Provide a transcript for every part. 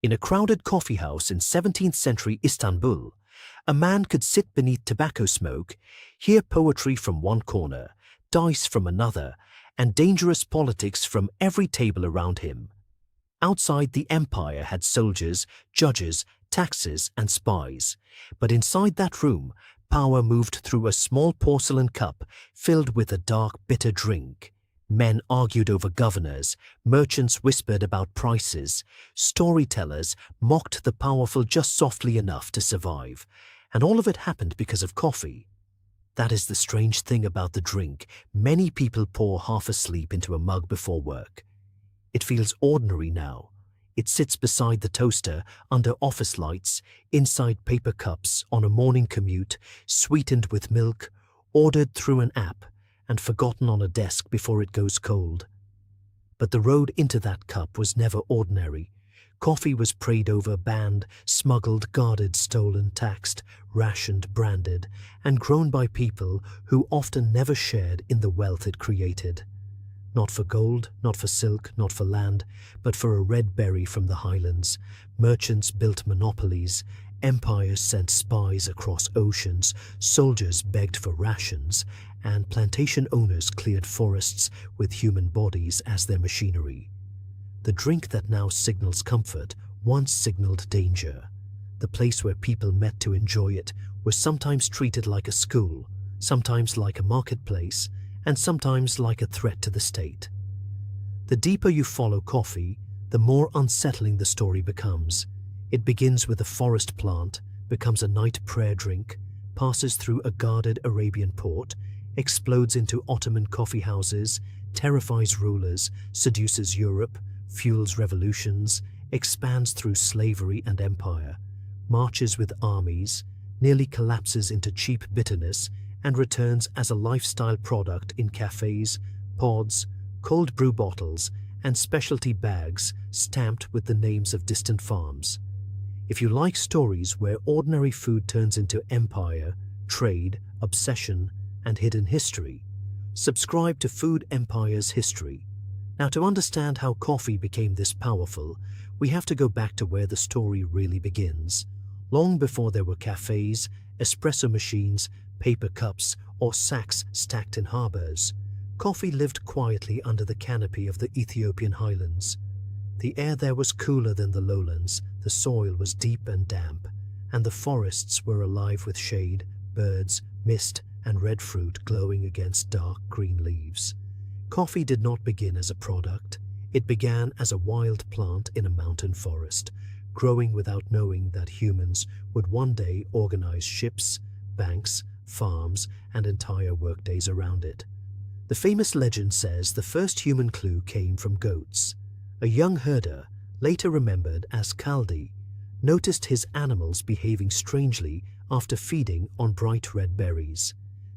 In a crowded coffee house in 17th century Istanbul, a man could sit beneath tobacco smoke, hear poetry from one corner, dice from another, and dangerous politics from every table around him. Outside, the empire had soldiers, judges, taxes, and spies. But inside that room, power moved through a small porcelain cup filled with a dark, bitter drink. Men argued over governors, merchants whispered about prices, storytellers mocked the powerful just softly enough to survive, and all of it happened because of coffee. That is the strange thing about the drink. Many people pour half asleep into a mug before work. It feels ordinary now. It sits beside the toaster, under office lights, inside paper cups, on a morning commute, sweetened with milk, ordered through an app, and forgotten on a desk before it goes cold. But the road into that cup was never ordinary. Coffee was prayed over, banned, smuggled, guarded, stolen, taxed, rationed, branded, and grown by people who often never shared in the wealth it created. Not for gold, not for silk, not for land, but for a red berry from the highlands. Merchants built monopolies, empires sent spies across oceans, soldiers begged for rations, and plantation owners cleared forests with human bodies as their machinery. The drink that now signals comfort once signaled danger. The place where people met to enjoy it was sometimes treated like a school, sometimes like a marketplace, and sometimes like a threat to the state. The deeper you follow coffee, the more unsettling the story becomes. It begins with a forest plant, becomes a night prayer drink, passes through a guarded Arabian port, explodes into Ottoman coffeehouses, terrifies rulers, seduces Europe, fuels revolutions, expands through slavery and empire, marches with armies, nearly collapses into cheap bitterness, and returns as a lifestyle product in cafés, pods, cold brew bottles, and specialty bags stamped with the names of distant farms. If you like stories where ordinary food turns into empire, trade, obsession, and hidden history, subscribe to Food Empire's History. Now, to understand how coffee became this powerful, we have to go back to where the story really begins. Long before there were cafés, espresso machines, paper cups, or sacks stacked in harbors, coffee lived quietly under the canopy of the Ethiopian highlands. The air there was cooler than the lowlands, the soil was deep and damp, and the forests were alive with shade, birds, mist, and red fruit glowing against dark green leaves. Coffee did not begin as a product. It began as a wild plant in a mountain forest, growing without knowing that humans would one day organize ships, banks, farms, and entire workdays around it. The famous legend says the first human clue came from goats. A young herder, later remembered as Kaldi, noticed his animals behaving strangely after feeding on bright red berries.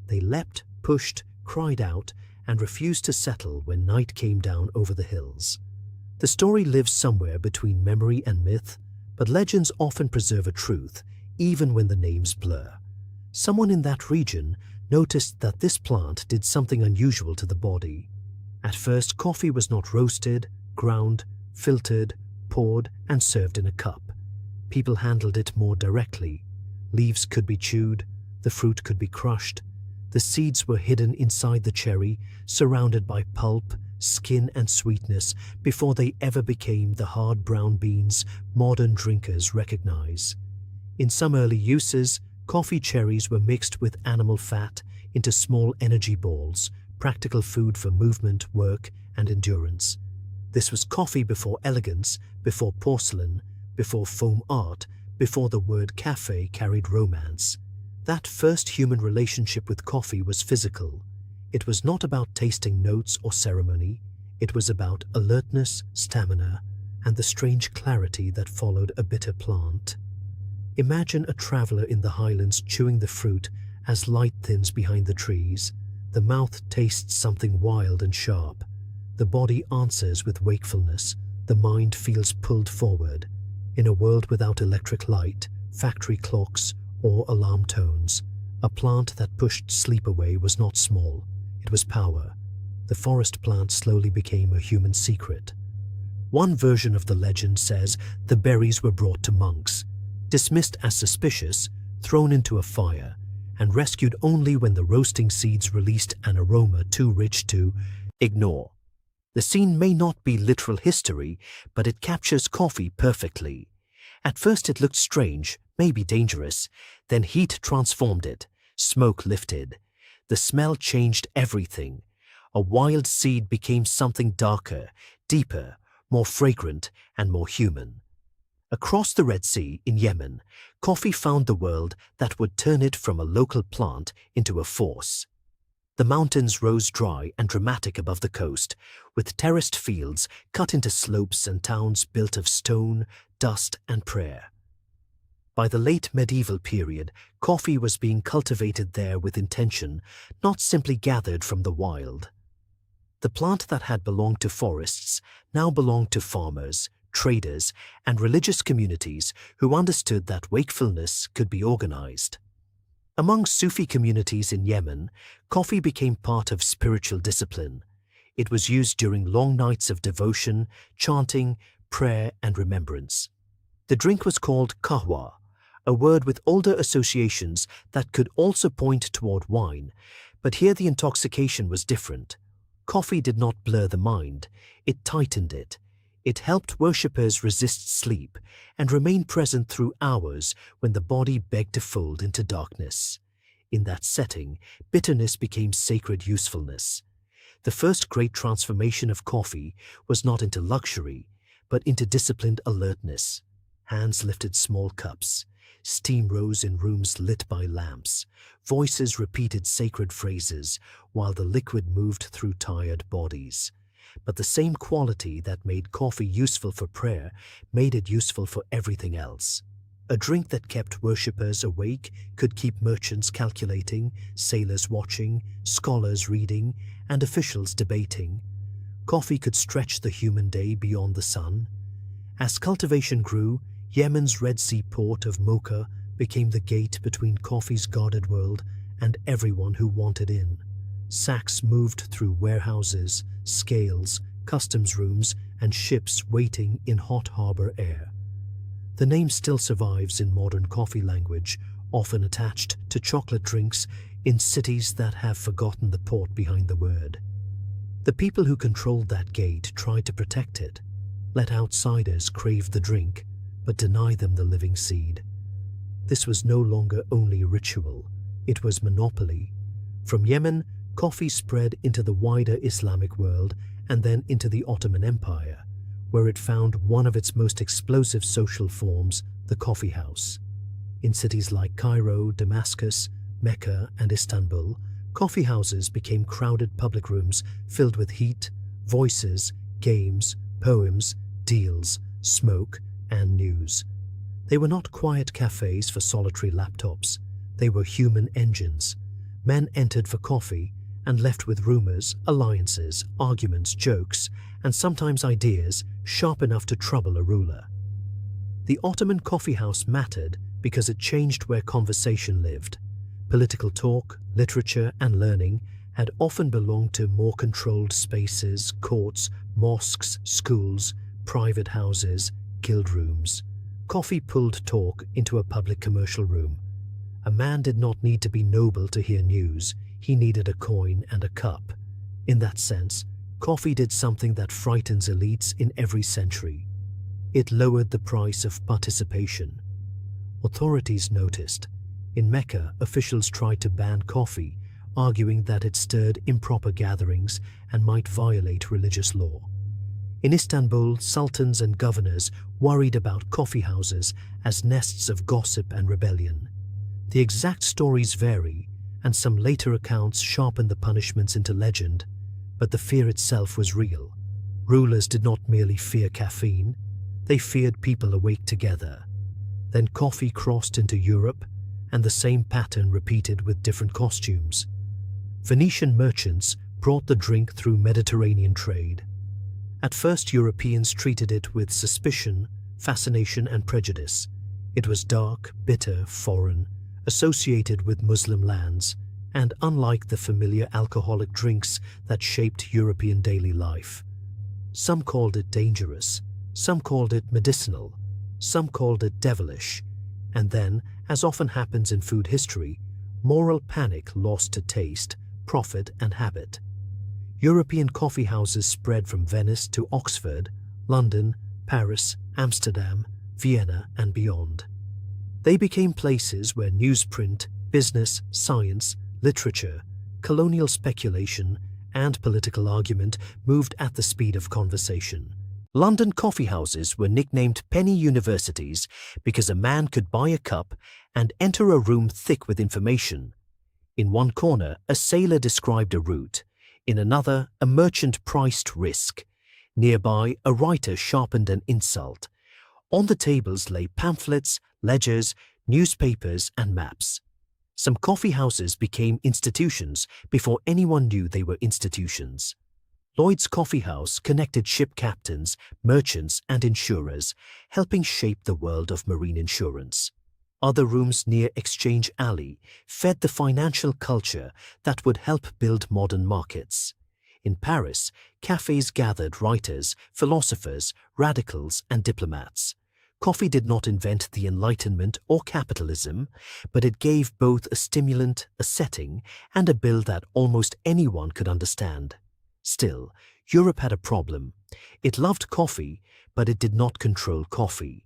They leapt, pushed, cried out, and refused to settle when night came down over the hills. The story lives somewhere between memory and myth, but legends often preserve a truth, even when the names blur. Someone in that region noticed that this plant did something unusual to the body. At first, coffee was not roasted, ground, filtered, poured, and served in a cup. People handled it more directly. Leaves could be chewed, the fruit could be crushed. The seeds were hidden inside the cherry, surrounded by pulp, skin, and sweetness before they ever became the hard brown beans modern drinkers recognize. In some early uses, coffee cherries were mixed with animal fat into small energy balls, practical food for movement, work, and endurance. This was coffee before elegance, before porcelain, before foam art, before the word café carried romance. That first human relationship with coffee was physical. It was not about tasting notes or ceremony. It was about alertness, stamina, and the strange clarity that followed a bitter plant. Imagine a traveler in the highlands chewing the fruit as light thins behind the trees. The mouth tastes something wild and sharp. The body answers with wakefulness. The mind feels pulled forward. In a world without electric light, factory clocks, or alarm tones, a plant that pushed sleep away was not small. It was power. The forest plant slowly became a human secret. One version of the legend says the berries were brought to monks, dismissed as suspicious, thrown into a fire, and rescued only when the roasting seeds released an aroma too rich to ignore. The scene may not be literal history, but it captures coffee perfectly. At first it looked strange, maybe dangerous, then heat transformed it, smoke lifted. The smell changed everything. A wild seed became something darker, deeper, more fragrant, and more human. Across the Red Sea in Yemen, coffee found the world that would turn it from a local plant into a force. The mountains rose dry and dramatic above the coast, with terraced fields cut into slopes and towns built of stone, dust, and prayer. By the late medieval period, coffee was being cultivated there with intention, not simply gathered from the wild. The plant that had belonged to forests now belonged to farmers, traders, and religious communities who understood that wakefulness could be organized. Among Sufi communities in Yemen, coffee became part of spiritual discipline. It was used during long nights of devotion, chanting, prayer, and remembrance. The drink was called kahwa, a word with older associations that could also point toward wine, but here the intoxication was different. Coffee did not blur the mind, it tightened it. It helped worshippers resist sleep and remain present through hours when the body begged to fold into darkness. In that setting, bitterness became sacred usefulness. The first great transformation of coffee was not into luxury, but into disciplined alertness. Hands lifted small cups. Steam rose in rooms lit by lamps. Voices repeated sacred phrases while the liquid moved through tired bodies. But the same quality that made coffee useful for prayer made it useful for everything else. A drink that kept worshippers awake could keep merchants calculating, sailors watching, scholars reading, and officials debating. Coffee could stretch the human day beyond the sun. As cultivation grew, Yemen's Red Sea port of Mocha became the gate between coffee's guarded world and everyone who wanted in. Sacks moved through warehouses, scales, customs rooms, and ships waiting in hot harbor air. The name still survives in modern coffee language, often attached to chocolate drinks in cities that have forgotten the port behind the word. The people who controlled that gate tried to protect it, let outsiders crave the drink, but deny them the living seed. This was no longer only ritual, it was monopoly. From Yemen, coffee spread into the wider Islamic world and then into the Ottoman Empire, where it found one of its most explosive social forms, the coffee house. In cities like Cairo, Damascus, Mecca, and Istanbul, coffee houses became crowded public rooms filled with heat, voices, games, poems, deals, smoke, and news. They were not quiet cafes for solitary laptops. They were human engines. Men entered for coffee and left with rumors, alliances, arguments, jokes, and sometimes ideas sharp enough to trouble a ruler. The Ottoman coffee house mattered because it changed where conversation lived. Political talk, literature, and learning had often belonged to more controlled spaces, courts, mosques, schools, private houses, guild rooms. Coffee pulled talk into a public commercial room. A man did not need to be noble to hear news. He needed a coin and a cup. In that sense, coffee did something that frightens elites in every century. It lowered the price of participation. Authorities noticed. In Mecca, officials tried to ban coffee, arguing that it stirred improper gatherings and might violate religious law. In Istanbul, sultans and governors worried about coffee houses as nests of gossip and rebellion. The exact stories vary, and some later accounts sharpen the punishments into legend, but the fear itself was real. Rulers did not merely fear caffeine, they feared people awake together. Then coffee crossed into Europe, and the same pattern repeated with different costumes. Venetian merchants brought the drink through Mediterranean trade. At first, Europeans treated it with suspicion, fascination, and prejudice. It was dark, bitter, foreign, associated with Muslim lands, and unlike the familiar alcoholic drinks that shaped European daily life. Some called it dangerous, some called it medicinal, some called it devilish, and then, as often happens in food history, moral panic lost to taste, profit and habit. European coffee houses spread from Venice to Oxford, London, Paris, Amsterdam, Vienna and beyond. They became places where newsprint, business, science, literature, colonial speculation and political argument moved at the speed of conversation. London coffeehouses were nicknamed penny universities because a man could buy a cup and enter a room thick with information. In one corner, a sailor described a route. In another, a merchant priced risk. Nearby, a writer sharpened an insult. On the tables lay pamphlets, ledgers, newspapers and maps. Some coffeehouses became institutions before anyone knew they were institutions. Lloyd's Coffee House connected ship captains, merchants and insurers, helping shape the world of marine insurance. Other rooms near Exchange Alley fed the financial culture that would help build modern markets. In Paris, cafés gathered writers, philosophers, radicals and diplomats. Coffee did not invent the Enlightenment or capitalism, but it gave both a stimulant, a setting, and a bill that almost anyone could understand. Still, Europe had a problem. It loved coffee, but it did not control coffee.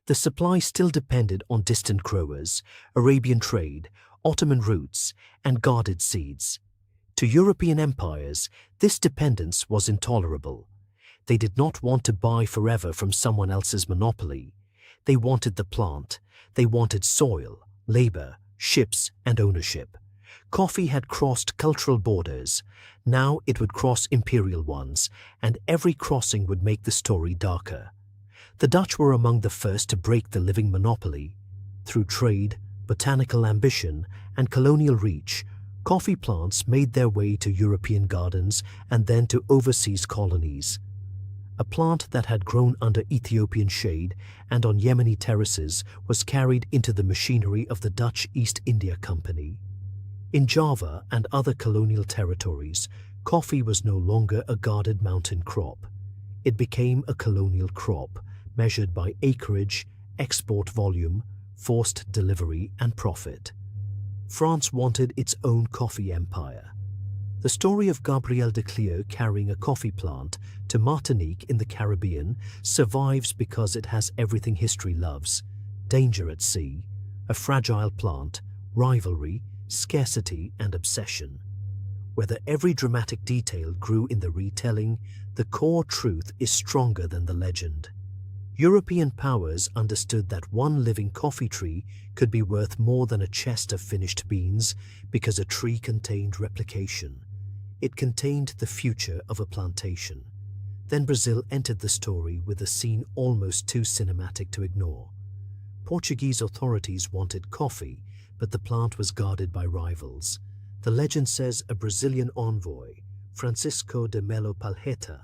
The supply still depended on distant growers, Arabian trade, Ottoman routes, and guarded seeds. To European empires, this dependence was intolerable. They did not want to buy forever from someone else's monopoly. They wanted the plant. They wanted soil, labor, ships, and ownership. Coffee had crossed cultural borders. Now it would cross imperial ones, and every crossing would make the story darker. The Dutch were among the first to break the living monopoly. Through trade, botanical ambition, and colonial reach, coffee plants made their way to European gardens and then to overseas colonies. A plant that had grown under Ethiopian shade and on Yemeni terraces was carried into the machinery of the Dutch East India Company. In Java and other colonial territories, coffee was no longer a guarded mountain crop. It became a colonial crop, measured by acreage, export volume, forced delivery, and profit. France wanted its own coffee empire. The story of Gabriel de Cleo carrying a coffee plant to Martinique in the Caribbean survives because it has everything history loves: danger at sea, a fragile plant, rivalry, scarcity, and obsession. Whether every dramatic detail grew in the retelling, the core truth is stronger than the legend. European powers understood that one living coffee tree could be worth more than a chest of finished beans because a tree contained replication. It contained the future of a plantation. Then Brazil entered the story with a scene almost too cinematic to ignore. Portuguese authorities wanted coffee, but the plant was guarded by rivals. The legend says a Brazilian envoy, Francisco de Melo Palheta,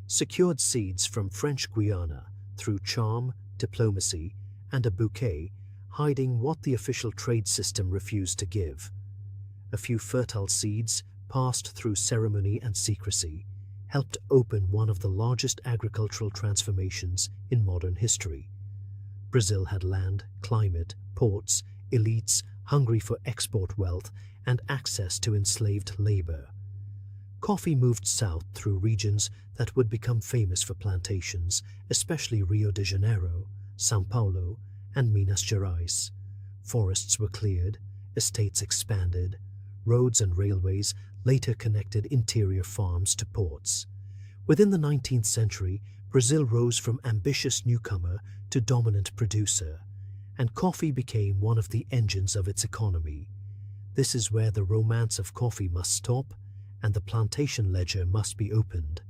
secured seeds from French Guiana through charm, diplomacy, and a bouquet, hiding what the official trade system refused to give. A few fertile seeds, passed through ceremony and secrecy, helped open one of the largest agricultural transformations in modern history. Brazil had land, climate, ports, elites hungry for export wealth, and access to enslaved labor. Coffee moved south through regions that would become famous for plantations, especially Rio de Janeiro, São Paulo, and Minas Gerais. Forests were cleared, estates expanded, roads and railways later connected interior farms to ports. Within the 19th century, Brazil rose from ambitious newcomer to dominant producer, and coffee became one of the engines of its economy. This is where the romance of coffee must stop and the plantation ledger must be opened.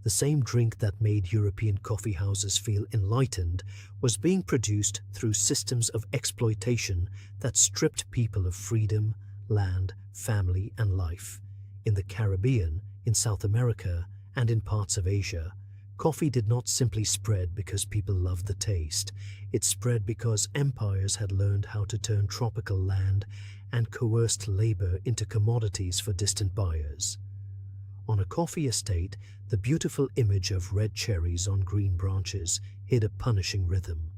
The same drink that made European coffee houses feel enlightened was being produced through systems of exploitation that stripped people of freedom, land, family, and life. In the Caribbean, in South America, and in parts of Asia, coffee did not simply spread because people loved the taste. It spread because empires had learned how to turn tropical land and coerced labor into commodities for distant buyers. On a coffee estate, the beautiful image of red cherries on green branches hid a punishing rhythm.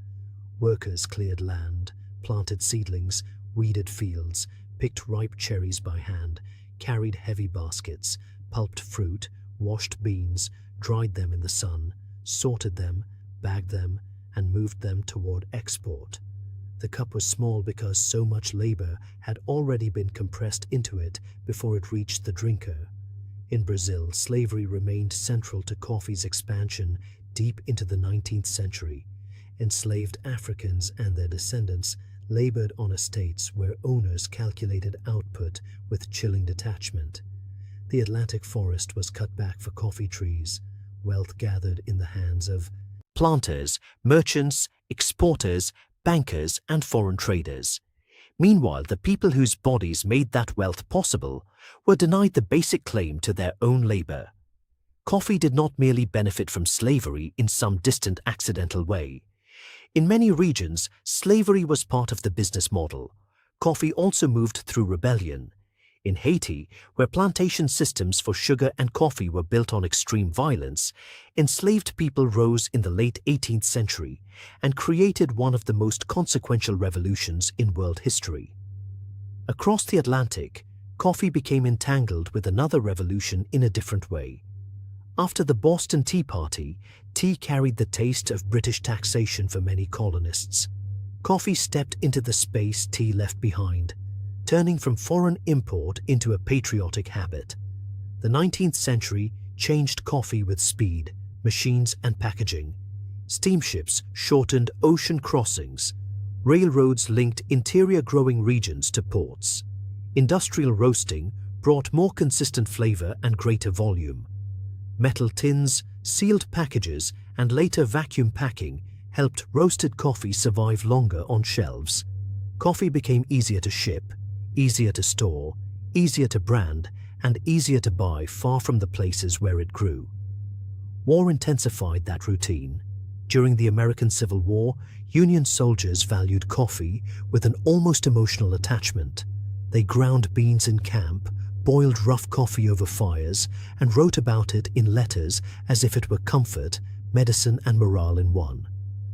Workers cleared land, planted seedlings, weeded fields, picked ripe cherries by hand, carried heavy baskets, pulped fruit, washed beans, dried them in the sun, sorted them, bagged them, and moved them toward export. The cup was small because so much labor had already been compressed into it before it reached the drinker. In Brazil, slavery remained central to coffee's expansion deep into the 19th century. Enslaved Africans and their descendants labored on estates where owners calculated output with chilling detachment. The Atlantic forest was cut back for coffee trees, wealth gathered in the hands of planters, merchants, exporters, bankers, and foreign traders. Meanwhile, the people whose bodies made that wealth possible were denied the basic claim to their own labor. Coffee did not merely benefit from slavery in some distant accidental way. In many regions, slavery was part of the business model. Coffee also moved through rebellion. In Haiti, where plantation systems for sugar and coffee were built on extreme violence, enslaved people rose in the late 18th century and created one of the most consequential revolutions in world history. Across the Atlantic, coffee became entangled with another revolution in a different way. After the Boston Tea Party, tea carried the taste of British taxation for many colonists. Coffee stepped into the space tea left behind, turning from foreign import into a patriotic habit. The 19th century changed coffee with speed, machines, and packaging. Steamships shortened ocean crossings. Railroads linked interior growing regions to ports. Industrial roasting brought more consistent flavor and greater volume. Metal tins, sealed packages, and later vacuum packing helped roasted coffee survive longer on shelves. Coffee became easier to ship, easier to store, easier to brand, and easier to buy far from the places where it grew. War intensified that routine. During the American Civil War, Union soldiers valued coffee with an almost emotional attachment. They ground beans in camp, boiled rough coffee over fires, and wrote about it in letters as if it were comfort, medicine, and morale in one.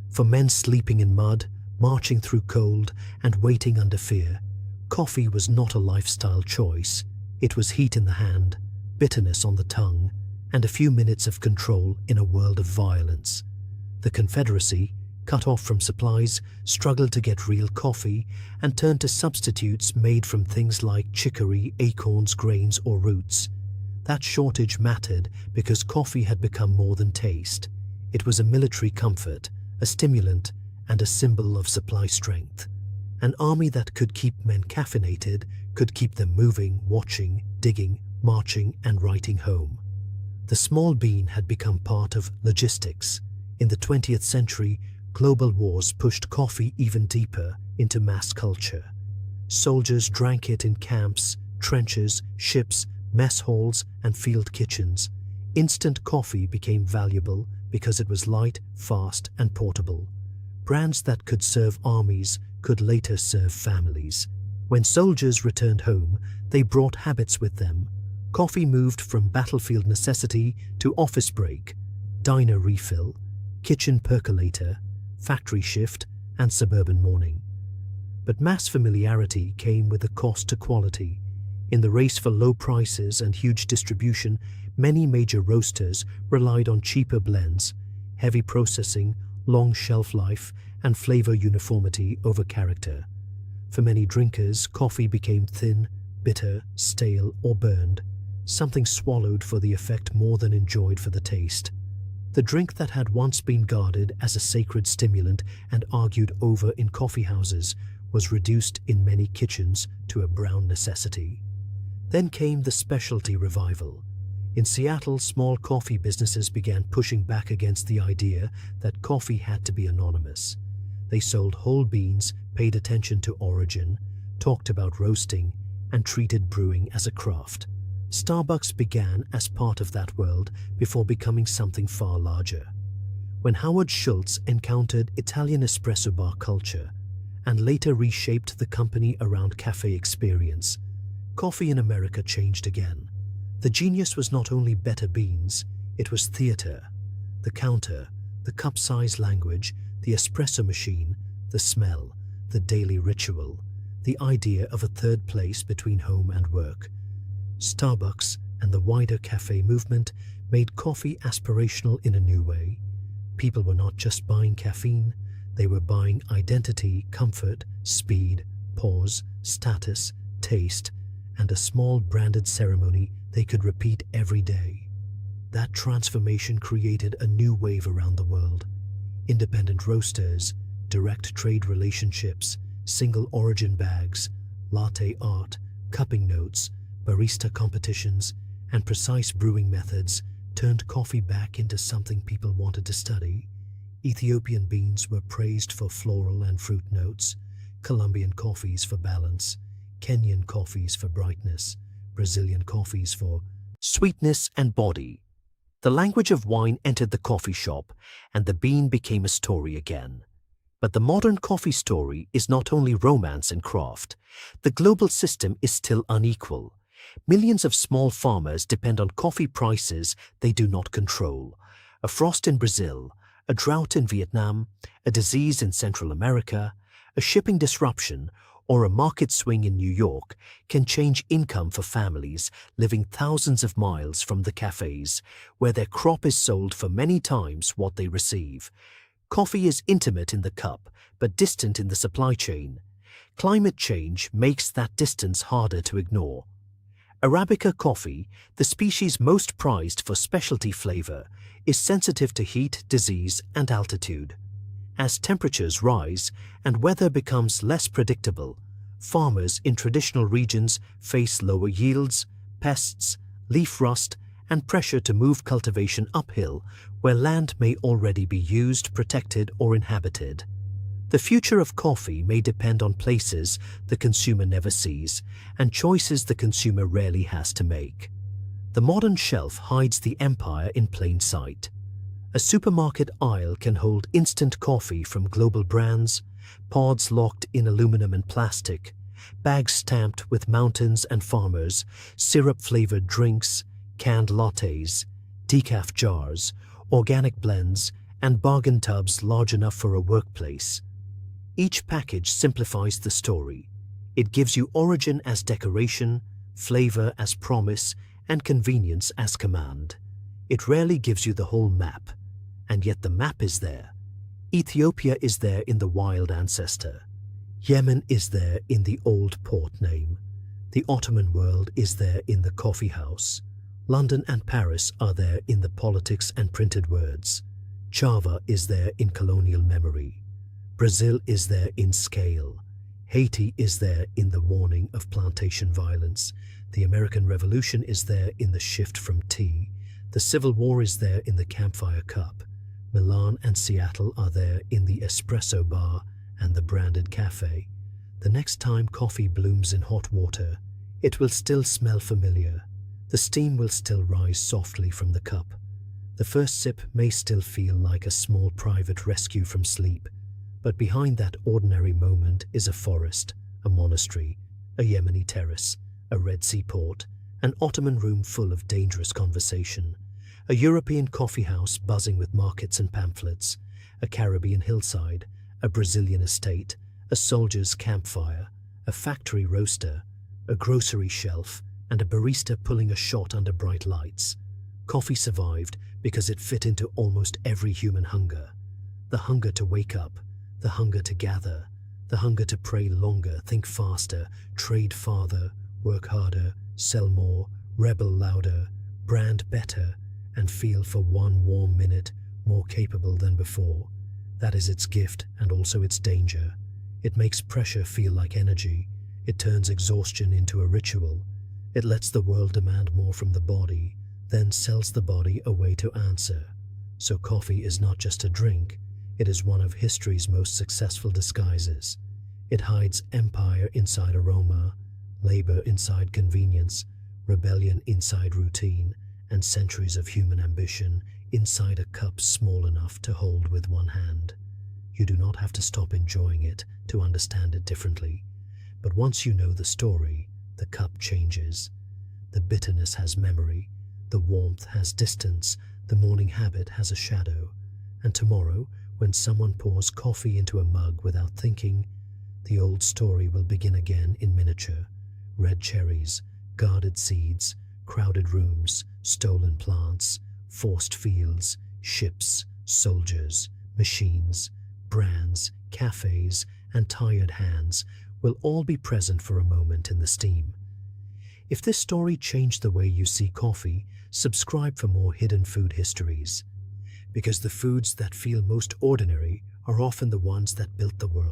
For men sleeping in mud, marching through cold, and waiting under fear, coffee was not a lifestyle choice. It was heat in the hand, bitterness on the tongue, and a few minutes of control in a world of violence. The Confederacy, cut off from supplies, struggled to get real coffee and turned to substitutes made from things like chicory, acorns, grains, or roots. That shortage mattered because coffee had become more than taste. It was a military comfort, a stimulant, and a symbol of supply strength. An army that could keep men caffeinated could keep them moving, watching, digging, marching, and writing home. The small bean had become part of logistics. In the 20th century, global wars pushed coffee even deeper into mass culture. Soldiers drank it in camps, trenches, ships, mess halls, and field kitchens. Instant coffee became valuable because it was light, fast, and portable. Brands that could serve armies could later serve families. When soldiers returned home, they brought habits with them. Coffee moved from battlefield necessity to office break, diner refill, kitchen percolator, factory shift, and suburban morning. But mass familiarity came with a cost to quality. In the race for low prices and huge distribution, many major roasters relied on cheaper blends, heavy processing, long shelf life, and flavor uniformity over character. For many drinkers, coffee became thin, bitter, stale, or burned, something swallowed for the effect more than enjoyed for the taste. The drink that had once been guarded as a sacred stimulant and argued over in coffeehouses was reduced in many kitchens to a brown necessity. Then came the specialty revival. In Seattle, small coffee businesses began pushing back against the idea that coffee had to be anonymous. They sold whole beans, paid attention to origin, talked about roasting, and treated brewing as a craft. Starbucks began as part of that world before becoming something far larger. When Howard Schultz encountered Italian espresso bar culture and later reshaped the company around cafe experience, coffee in America changed again. The genius was not only better beans, it was theatre. The counter, the cup-size language, the espresso machine, the smell, the daily ritual, the idea of a third place between home and work. Starbucks and the wider cafe movement made coffee aspirational in a new way. People were not just buying caffeine, they were buying identity, comfort, speed, pause, status, taste, and a small branded ceremony they could repeat every day. That transformation created a new wave around the world. Independent roasters, direct trade relationships, single origin bags, latte art, cupping notes, barista competitions, and precise brewing methods turned coffee back into something people wanted to study. Ethiopian beans were praised for floral and fruit notes, Colombian coffees for balance, Kenyan coffees for brightness, Brazilian coffees for sweetness and body. The language of wine entered the coffee shop, and the bean became a story again. But the modern coffee story is not only romance and craft. The global system is still unequal. Millions of small farmers depend on coffee prices they do not control. A frost in Brazil, a drought in Vietnam, a disease in Central America, a shipping disruption, or a market swing in New York can change income for families living thousands of miles from the cafés, where their crop is sold for many times what they receive. Coffee is intimate in the cup, but distant in the supply chain. Climate change makes that distance harder to ignore. Arabica coffee, the species most prized for specialty flavor, is sensitive to heat, disease, and altitude. As temperatures rise and weather becomes less predictable, farmers in traditional regions face lower yields, pests, leaf rust, and pressure to move cultivation uphill where land may already be used, protected, or inhabited. The future of coffee may depend on places the consumer never sees and choices the consumer rarely has to make. The modern shelf hides the empire in plain sight. A supermarket aisle can hold instant coffee from global brands, pods locked in aluminum and plastic, bags stamped with mountains and farmers, syrup-flavored drinks, canned lattes, decaf jars, organic blends, and bargain tubs large enough for a workplace. Each package simplifies the story. It gives you origin as decoration, flavor as promise, and convenience as command. It rarely gives you the whole map, and yet the map is there. Ethiopia is there in the wild ancestor. Yemen is there in the old port name. The Ottoman world is there in the coffee house. London and Paris are there in the politics and printed words. Java is there in colonial memory. Brazil is there in scale. Haiti is there in the warning of plantation violence. The American Revolution is there in the shift from tea. The Civil War is there in the campfire cup. Milan and Seattle are there in the espresso bar and the branded cafe. The next time coffee blooms in hot water, it will still smell familiar. The steam will still rise softly from the cup. The first sip may still feel like a small private rescue from sleep, but behind that ordinary moment is a forest, a monastery, a Yemeni terrace, a Red Sea port, an Ottoman room full of dangerous conversation, a European coffee house buzzing with markets and pamphlets, a Caribbean hillside, a Brazilian estate, a soldier's campfire, a factory roaster, a grocery shelf, and a barista pulling a shot under bright lights. Coffee survived because it fit into almost every human hunger. The hunger to wake up, the hunger to gather, the hunger to pray longer, think faster, trade farther, work harder, sell more, rebel louder, brand better, and feel for one warm minute more capable than before. That is its gift and also its danger. It makes pressure feel like energy. It turns exhaustion into a ritual. It lets the world demand more from the body, then sells the body a way to answer. So coffee is not just a drink, it is one of history's most successful disguises. It hides empire inside aroma, labor inside convenience, rebellion inside routine, and centuries of human ambition inside a cup small enough to hold with one hand. You do not have to stop enjoying it to understand it differently. But once you know the story, the cup changes. The bitterness has memory, the warmth has distance, the morning habit has a shadow. And tomorrow, when someone pours coffee into a mug without thinking, the old story will begin again in miniature. Red cherries, guarded seeds, crowded rooms, stolen plants, forced fields, ships, soldiers, machines, brands, cafés, and tired hands will all be present for a moment in the steam. If this story changed the way you see coffee, subscribe for more hidden food histories. Because the foods that feel most ordinary are often the ones that built the world.